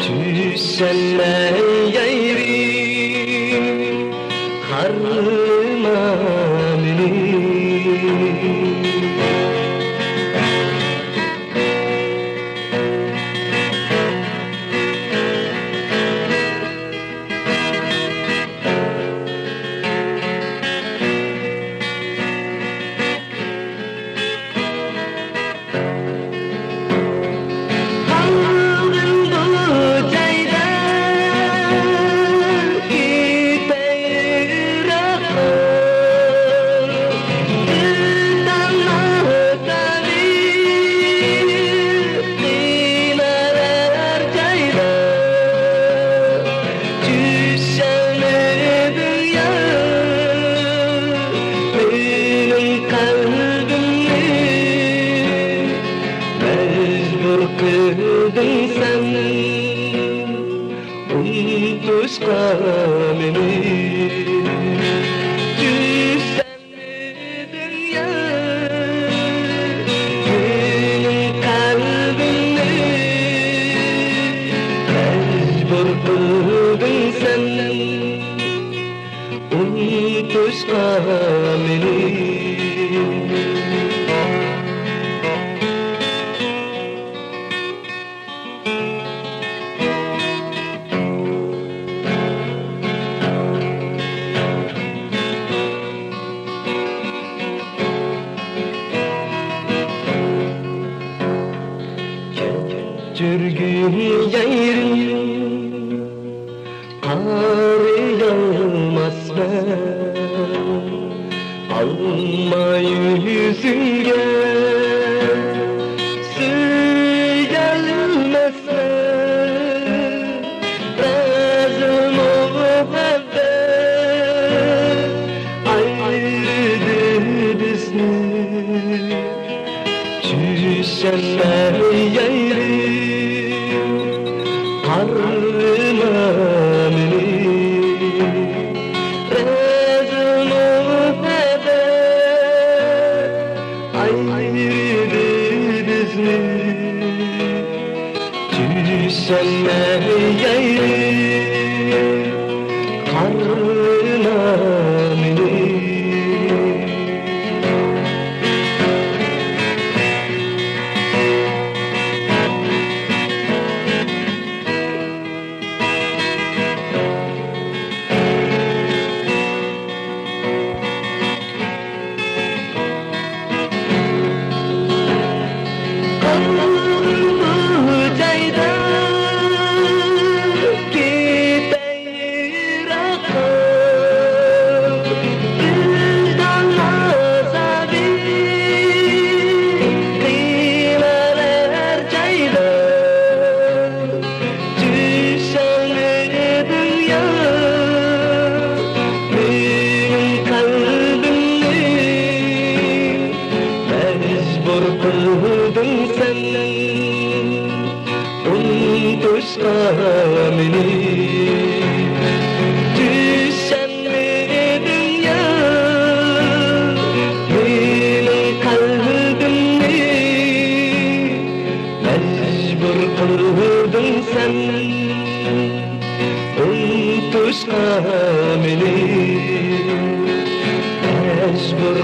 Düşenler yayrim karma beni. Kırdın sen unutuşka beni. Düşsen mi dünya benim kalbimde, mecbur kırdın sen unutuşka beni. Sürgün yayrim kar yağmaz ben, alma yüzünge su gelmez ben, razım muhabbet ayrıldı bizni. Düşenler yayrim karma beni. Razım muhabbet ayrıldı bizni. Düşenler yayrim karma beni. Kırdın sen unutuşka beni. Düşen mi dünya benim kalbimde, mecbur kırdın sen unutuşka beni. Mecbur